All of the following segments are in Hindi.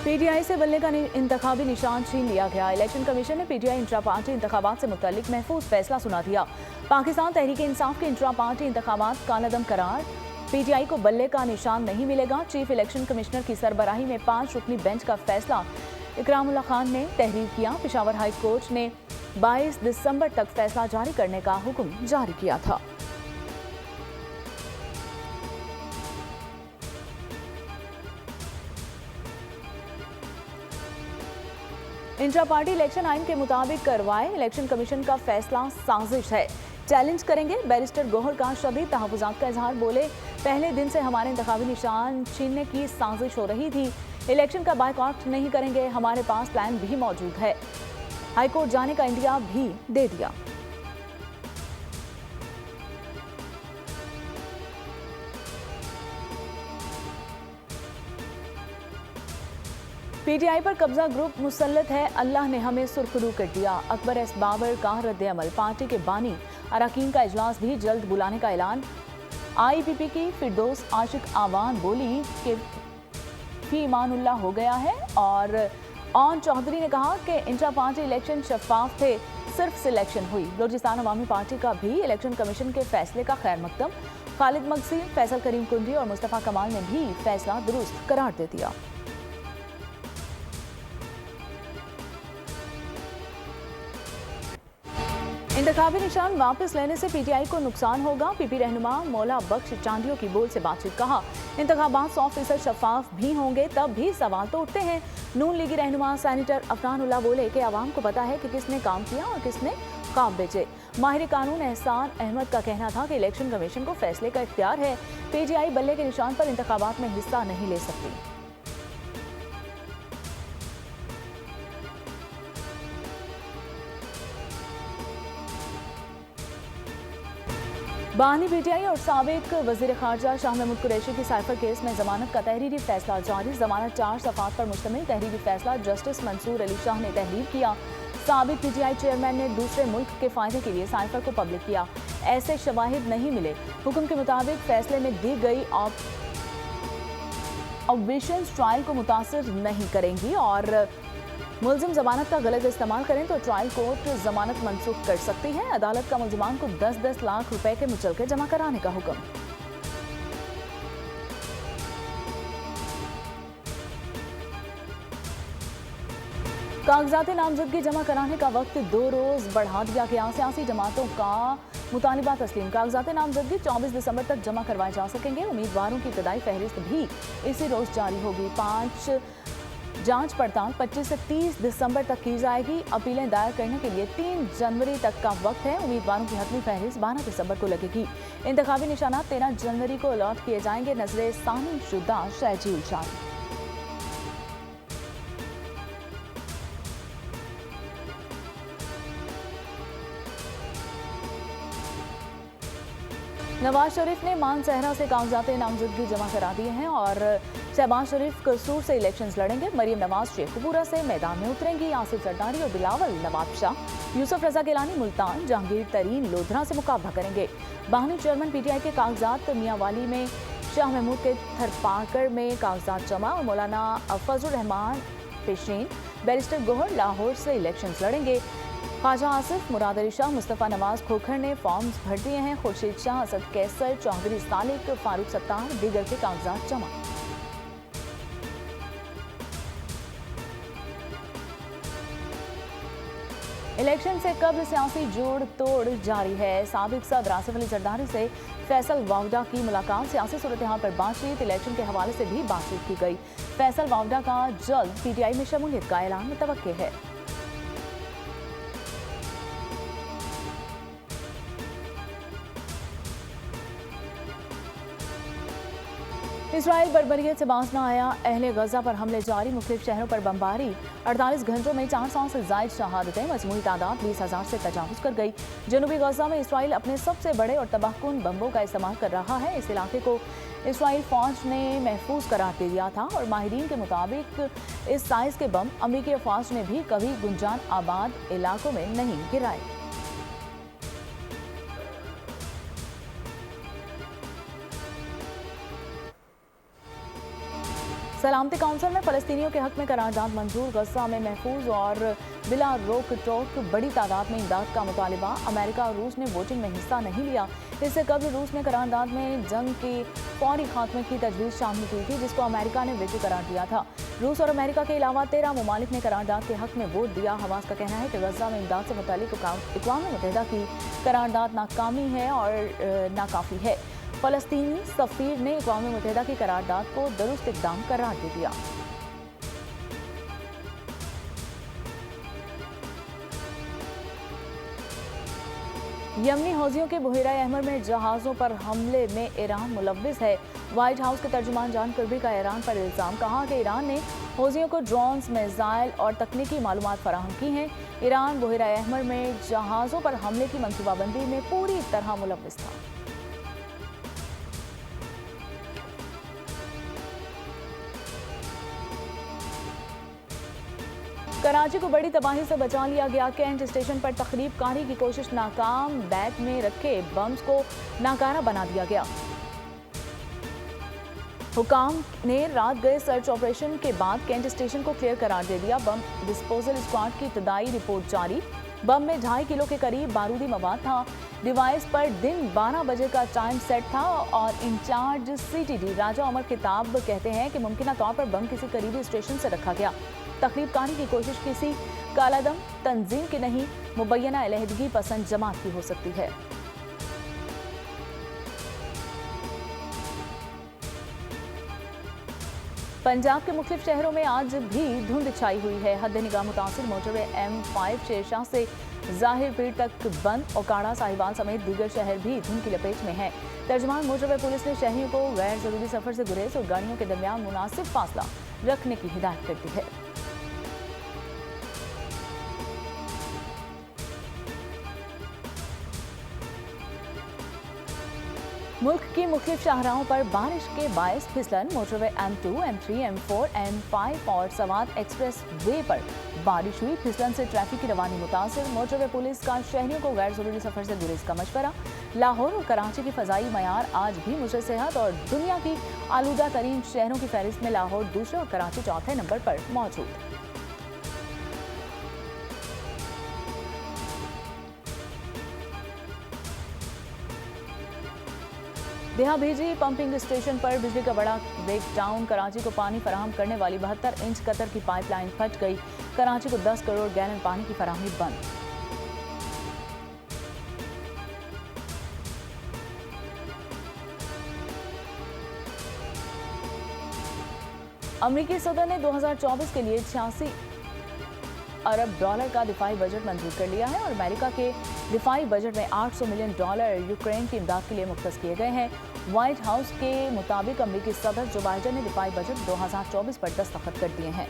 पीटीआई से बल्ले का इंतखाबी निशान छीन लिया गया। इलेक्शन कमीशन ने पीटीआई इंट्रा पार्टी इंतखाबात से मुतालिक महफूज फैसला सुना दिया। पाकिस्तान तहरीक इंसाफ के इंट्रा पार्टी इंतखाबात कालअदम करार। पीटीआई को बल्ले का निशान नहीं मिलेगा। चीफ इलेक्शन कमिश्नर की सरबराही में 5 रुकनी बेंच का फैसला इकरामुल्लाह खान ने तहरीर किया। पेशावर हाई कोर्ट ने 22 दिसंबर तक फैसला जारी करने का हुक्म जारी किया था। इंट्रा पार्टी इलेक्शन आइन के मुताबिक करवाए। इलेक्शन कमीशन का फैसला साजिश है, चैलेंज करेंगे। बैरिस्टर गोहर का शदीद तहफ़्फ़ुज़ात का इजहार। बोले, पहले दिन से हमारे इंतखाबी निशान छीनने की साजिश हो रही थी। इलेक्शन का बायकॉट नहीं करेंगे, हमारे पास प्लान भी मौजूद है। हाईकोर्ट जाने का इंडिया भी दे दिया। पीटीआई पर कब्जा ग्रुप मुसल्लत है, अल्लाह ने हमें सुरखरू कर दिया। अकबर एस बाबर का रद्द-ए-अमल। पार्टी के बानी अरकान का इजलास भी जल्द बुलाने का ऐलान। आईपीपी की फिरदौस आशिक आवान बोली कि फी ईमानुल्लाह हो गया है। और ऑन चौधरी ने कहा कि इंट्रा पार्टी इलेक्शन शफाफ थे, सिर्फ सिलेक्शन हुई। बलूचिस्तान अवामी पार्टी का भी इलेक्शन कमीशन के फैसले का खैर मकदम। खालिद मगसी, फैसल करीम कुंडी और मुस्तफ़ा कमाल ने भी फैसला दुरुस्त करार दे दिया। इंतखाबी निशान वापस लेने से पीटीआई को नुकसान होगा। पीपी रहनुमा मौला बख्श चांदियों की बोल से बातचीत। कहा, इंतखाबात 100% शफाफ भी होंगे तब भी सवाल तो उठते हैं। नून लीगी रहनुमा सैनेटर अफरानुल्लाह बोले कि आवाम को पता है कि किसने काम किया और किसने काम बेचे। माहिर कानून एहसान अहमद का कहना था कि इलेक्शन कमीशन को फैसले का इख्तियार है। पीटीआई बल्ले के निशान पर इंतखाबात में हिस्सा नहीं ले सकती। बानी पीटीआई और साबिक वजीर खारजा शाह महमूद कुरैशी की साइफर केस में जमानत का तहरीरी फैसला जारी। जमानत 4 सफ़ात पर मुश्तमिल तहरीरी फैसला जस्टिस मंसूर अली शाह ने तहरीर किया। साबिक पीटीआई चेयरमैन ने दूसरे मुल्क के फायदे के लिए साइफर को पब्लिक किया। ऐसे शवाहिद नहीं मिले। हुक्म के मुताबिक फैसले में दी गई ऑब्जेक्शंस ट्रायल को मुतासिर नहीं करेंगी और मुलजिम जमानत का गलत इस्तेमाल करें तो ट्रायल कोर्ट जमानत मनसूख कर सकती है। अदालत का मुलजिमान को 10-10 लाख रुपए के मुचलके जमा कराने का हुक्म। कागजात नामजदगी जमा कराने का वक्त 2 रोज बढ़ा दिया गया। सियासी जमातों का मुतालिबा तस्लीम। कागजात नामजदगी 24 दिसंबर तक जमा करवाए जा सकेंगे। उम्मीदवारों की इब्तदाई फहरिस्त भी इसी रोज जारी होगी। 5 जांच पड़ताल 25 से 30 दिसंबर तक की जाएगी। अपीलें दायर करने के लिए 3 जनवरी तक का वक्त है। उम्मीदवारों की हतमी फहरिस्त 12 दिसंबर को लगेगी। इंतखाबी निशानात 13 जनवरी को अलॉट किए जाएंगे। नजरे सानी शुदा शहजील जारी। नवाज शरीफ ने मान सहरा से कागजात नामजदगी जमा करा दिए हैं और शहबाज शरीफ कसूर से इलेक्शंस लड़ेंगे। मरीम नवाज शेखपुरा से मैदान में उतरेंगी। आसिफ जरदारी और बिलावल नवाब शाह, यूसुफ रजा गिलानी मुल्तान, जहांगीर तरीन लोधरा से मुकाबला करेंगे। बाहनी चेयरमैन पीटीआई के कागजात मियांवाली में, शाह महमूद के थरपाकर में कागजात जमा और मौलाना फजल रहमान पेशीन, बैरिस्टर गोहर लाहौर से इलेक्शंस लड़ेंगे। ख्वाजा आसिफ, मुराद अली शाह, मुस्तफ़ा नवाज खोखर ने फॉर्म्स भर दिए हैं। खुर्शीद शाह, असद कैसर, चौधरी सालिक, फारूक सत्तार दीगर के कागजात जमा। इलेक्शन से कब्ल सियासी जोड़ तोड़ जारी है। साबिक सदर आसिफ अली जरदारी से फैसल वावडा की मुलाकात। सियासी सूरत हाल पर बातचीत। इलेक्शन के हवाले से भी बातचीत की गई। फैसल वावडा का जल्द पीटीआई में शमूलियत का ऐलान मुतवक्के है। इसराइल बर्बरियत से बाज न आया। अहले गजा पर हमले जारी। मुख्तलिफ शहरों पर बमबारी। 48 घंटों में 400 से जायद शहादतें। मजमूई तादाद 20,000 से तजावुज कर गई। जनूबी गजा में इसराइल अपने सबसे बड़े और तबाहकुन बम्बों का इस्तेमाल कर रहा है। इस इलाके को इसराइल फौज ने महफूज करार दे दिया था और माहिरीन के मुताबिक इस साइज के बम अमरीकी फौज ने भी कभी गुंजान आबाद इलाकों में नहीं गिराए। सलामती काउंसिल में फ़लस्तीनियों के हक में करारदाद मंजूर। गज़ा में महफूज और बिला रोक टोक बड़ी तादाद में इमदाद का मुतालिबा। अमेरिका और रूस ने वोटिंग में हिस्सा नहीं लिया। इससे कबल रूस ने करारदाद में जंग के फौरी खात्मे की तजवीज़ शामिल की थी, जिसको अमेरिका ने वीटो करार दिया था। रूस और अमेरिका के अलावा 13 ममालिक ने करारदाद के हक में वोट दिया। हमास का कहना है कि गज़ा में इमदाद से मुतालिक अक़वाम मुत्तहिदा की करारदाद नाकामी है और नाकाफ़ी है। फ़लस्तीनी सफ़ीर ने अक़वाम मुत्तहिदा की करारदाद को दुरुस्त इक़दाम करार दे दिया। यमनी हौजियों के बुहेरा अहमर में जहाज़ों पर हमले में ईरान मुलव्विस है। व्हाइट हाउस के तर्जुमान जान कर्बी का ईरान पर इल्ज़ाम। कहा कि ईरान ने हौजियों को ड्रोन्स, मिसाइल और तकनीकी मालूमात फराहम की हैं। ईरान बुहेरा अहमर में जहाज़ों पर हमले की मनसूबाबंदी में पूरी तरह मुलव्विस था। कराची को बड़ी तबाही से बचा लिया गया। कैंट स्टेशन पर तखरीब कारी की कोशिश नाकाम। बैग में रखे बम्स को नाकारा बना दिया गया। हुकाम ने रात गए सर्च ऑपरेशन के बाद कैंट स्टेशन को क्लियर करार दे दिया। बम डिस्पोजल स्क्वाड की इब्तदाई रिपोर्ट जारी। बम में 2.5 किलो के करीब बारूदी मवाद था। डिवाइस पर दिन 12 बजे का टाइम सेट था और इंचार्ज CTD राजा उमर खिताब कहते हैं कि मुमकिन तौर पर बम किसी करीबी स्टेशन से रखा गया। तखरीब कारी की कोशिश किसी कालादम तंजीम की नहीं, मुबैना अलहदगी पसंद जमात की हो सकती है। पंजाब के मुख्तलिफ शहरों में आज भी धुंध छाई हुई है। हद निगाह मुतासिर मोटरवे M5 शेरशाह से जाहिर पीर तक बंद। ओकाड़ा, साहिवाल समेत दीगर शहर भी धुंध की लपेट में हैं। तर्जुमान मोटरवे पुलिस ने शहरियों को गैर जरूरी सफर से गुरेज और गाड़ियों के दरमियान मुनासिब फासला रखने की हिदायत करती है। मुल्क की मुख्तलिफ शाहराहों पर बारिश के बायस फिसलन। Motorway M2, M3, M4, M5 और सवात एक्सप्रेस वे पर बारिश हुई। फिसलन से ट्रैफिक की रवानी मुतासिर। मोटरवे पुलिस का शहरियों को गैर जरूरी सफर से गुरेज का मशवरा। लाहौर और कराची की फ़ज़ाई मयार आज भी मुझे सेहत और दुनिया की आलूदा तरीन शहरों की फहरिस्त में लाहौर दूसरे और कराची चौथे नंबर पर मौजूद। देहा भेजी पंपिंग स्टेशन पर बिजली का बड़ा ब्रेकडाउन। कराची को पानी फराहम करने वाली 72 इंच कतर की पाइपलाइन फट गई। कराची को 10 करोड़ गैलन पानी की फराहमी बंद। अमेरिकी सदर ने 2024 के लिए 86 अरब डॉलर का दिफाई बजट मंजूर कर लिया है और अमेरिका के दिफाई बजट में $800 मिलियन यूक्रेन की इमदाद के लिए मुख्तस किए गए हैं। व्हाइट हाउस के मुताबिक अमेरिकी सदर जो बाइडेन ने दिफाई बजट 2024 पर दस्तखत कर दिए हैं।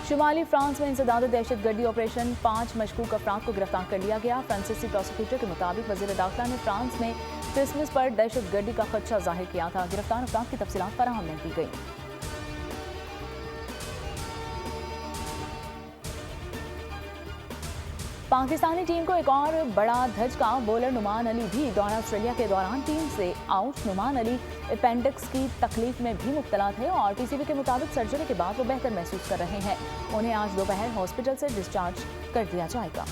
शुमाली फ्रांस में इंसदाद दहशतगर्दी ऑपरेशन 5 मशकूक अफराद को गिरफ्तार कर लिया गया। फ्रांसीसी प्रोसिक्यूटर के मुताबिक वज़ीर दाखिला ने फ्रांस में क्रिसमस पर दहशतगर्दी का खदशा जाहिर किया था। गिरफ्तार अफराद की तफसीलात फराहम नहीं की गई। पाकिस्तानी टीम को एक और बड़ा धचका। बॉलर नुमान अली भी दौरा ऑस्ट्रेलिया के दौरान टीम से आउट। नुमान अली अपेंडिक्स की तकलीफ में भी मुब्तला थे और PCB के मुताबिक सर्जरी के बाद वो बेहतर महसूस कर रहे हैं। उन्हें आज दोपहर हॉस्पिटल से डिस्चार्ज कर दिया जाएगा।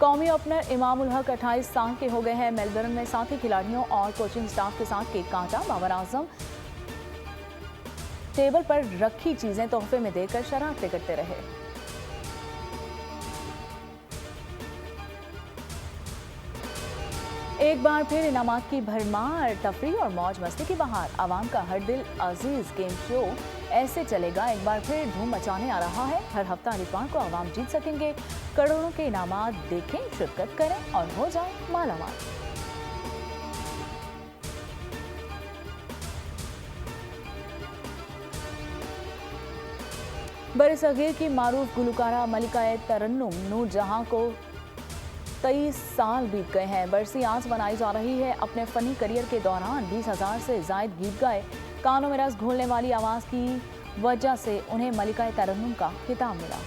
कौमी ओपनर इमाम उल हक 28 साल के हो गए हैं। मेलबर्न में साथी खिलाड़ियों और कोचिंग स्टाफ के साथ केक काटा। बाबर आजम टेबल पर रखी चीजें तोहफे में देकर शरारतें करते रहे। एक बार फिर इनामात की भरमार, तफरीह और मौज मस्ती की बहार। आवाम का हर दिल अजीज गेम शो ऐसे चलेगा एक बार फिर धूम मचाने आ रहा है। हर हफ्ता इतवार को आवाम जीत सकेंगे करोड़ों के इनामात। देखें, शिरकत करें और हो जाए मालामाल। बरसगीर की मारूफ गुलकारा मलिकाए तरन्नुम नूर जहां को 23 साल बीत गए हैं। बरसी आस बनाई जा रही है। अपने फनी करियर के दौरान 20,000 से जायद गीत गाए। कानों में रस घोलने वाली आवाज़ की वजह से उन्हें मलिकाए तरन्नुम का खिताब मिला।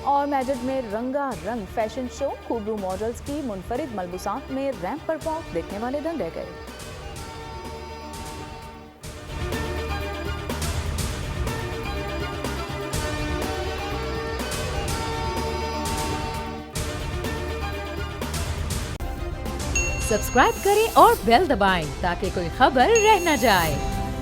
और मैजिड में रंगारंग फैशन शो, खूबरू मॉडल्स की मुनफरिद मलबूसात में रैंप पर वॉक, देखने वाले दंग रह गए। सब्सक्राइब करें और बेल दबाएं ताकि कोई खबर रह न जाए।